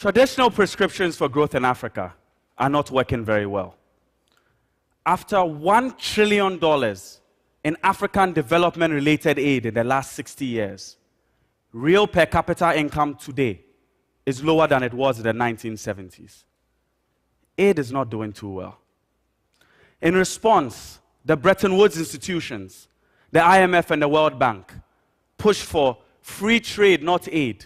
Traditional prescriptions for growth in Africa are not working very well. After $1 trillion in African development-related aid in the last 60 years, real per capita income today is lower than it was in the 1970s. Aid is not doing too well. In response, the Bretton Woods institutions, the IMF and the World Bank, push for free trade, not aid.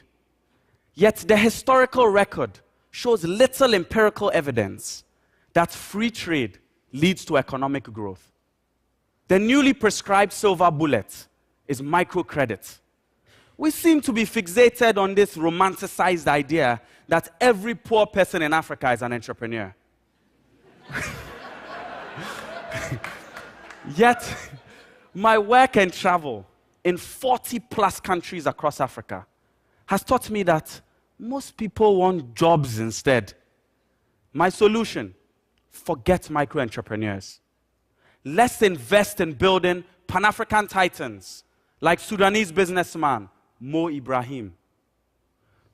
Yet the historical record shows little empirical evidence that free trade leads to economic growth. The newly prescribed silver bullet is microcredit. We seem to be fixated on this romanticized idea that every poor person in Africa is an entrepreneur. Yet, my work and travel in 40+ countries across Africa has taught me that most people want jobs instead. My solution: forget micro-entrepreneurs. Let's invest in building Pan-African titans like Sudanese businessman Mo Ibrahim.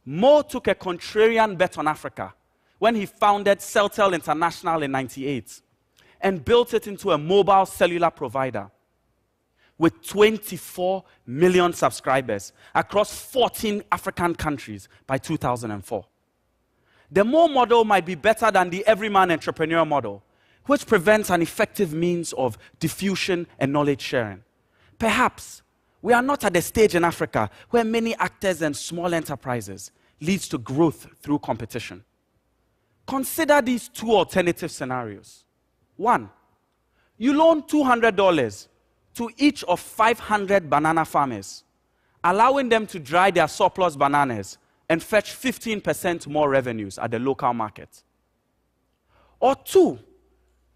Mo took a contrarian bet on Africa when he founded Celtel International in '98 and built it into a mobile cellular provider with 24 million subscribers across 14 African countries by 2004. The Mo model might be better than the everyman entrepreneur model, which prevents an effective means of diffusion and knowledge sharing. Perhaps we are not at the stage in Africa where many actors and small enterprises leads to growth through competition. Consider these two alternative scenarios. One, you loan $200 to each of 500 banana farmers, allowing them to dry their surplus bananas and fetch 15% more revenues at the local market. Or two,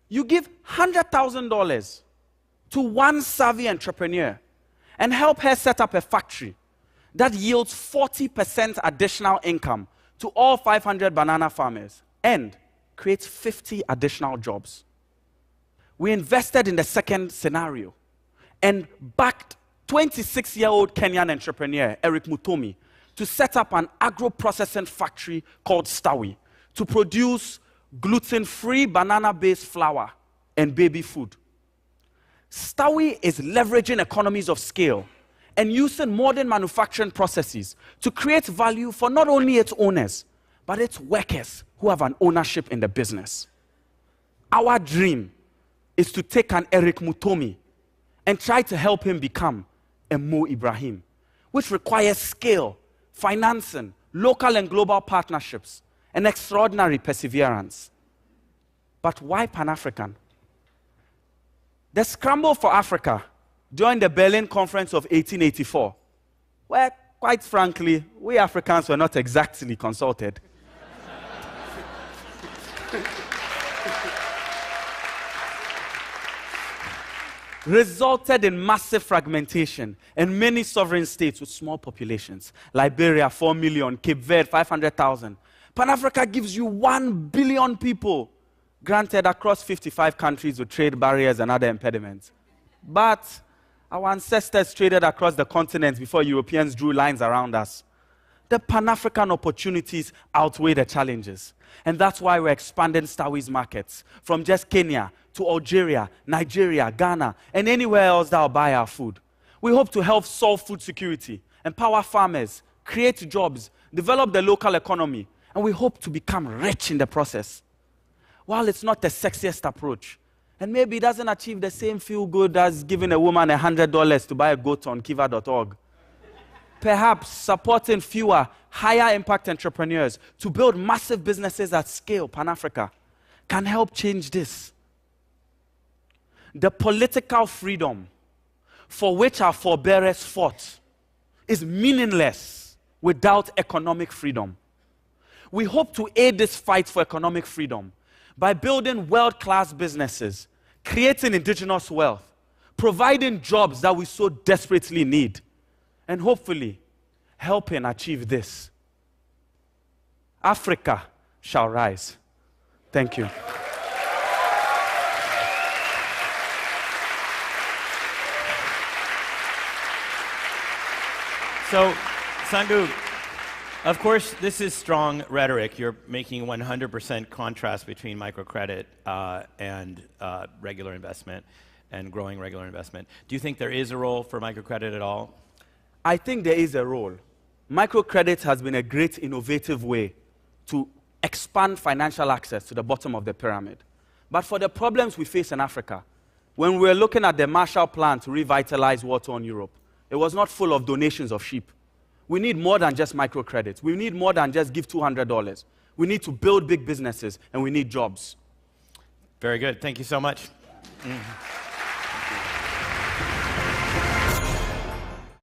you give $100,000 to one savvy entrepreneur and help her set up a factory that yields 40% additional income to all 500 banana farmers and creates 50 additional jobs. We invested in the second scenario and backed 26-year-old Kenyan entrepreneur Eric Mutomi to set up an agro-processing factory called Stawi to produce gluten-free banana-based flour and baby food. Stawi is leveraging economies of scale and using modern manufacturing processes to create value for not only its owners, but its workers who have an ownership in the business. Our dream is to take an Eric Mutomi and try to help him become a Mo Ibrahim, which requires scale, financing, local and global partnerships, and extraordinary perseverance. But why Pan-African? The scramble for Africa during the Berlin Conference of 1884, where, quite frankly, we Africans were not exactly consulted, resulted in massive fragmentation and many sovereign states with small populations. Liberia, 4 million, Cape Verde, 500,000. Pan-Africa gives you 1 billion people, granted across 55 countries with trade barriers and other impediments. But our ancestors traded across the continent before Europeans drew lines around us. The Pan-African opportunities outweigh the challenges. And that's why we're expanding Stawi's markets from just Kenya to Algeria, Nigeria, Ghana, and anywhere else that will buy our food. We hope to help solve food security, empower farmers, create jobs, develop the local economy, and we hope to become rich in the process. While it's not the sexiest approach, and maybe it doesn't achieve the same feel-good as giving a woman $100 to buy a goat on kiva.org, perhaps supporting fewer, higher-impact entrepreneurs to build massive businesses at scale, Pan-Africa, can help change this. The political freedom for which our forebears fought is meaningless without economic freedom. We hope to aid this fight for economic freedom by building world-class businesses, creating indigenous wealth, providing jobs that we so desperately need, and hopefully helping achieve this. Africa shall rise. Thank you. So, Sandu, Of course, this is strong rhetoric. You're making 100% contrast between microcredit and regular investment and growing regular investment. Do you think there is a role for microcredit at all? I think there is a role. Microcredit has been a great innovative way to expand financial access to the bottom of the pyramid. But for the problems we face in Africa, when we were looking at the Marshall Plan to revitalize war-torn Europe, it was not full of donations of sheep. We need more than just microcredit. We need more than just give $200. We need to build big businesses, and we need jobs. Very good. Thank you so much. Mm-hmm.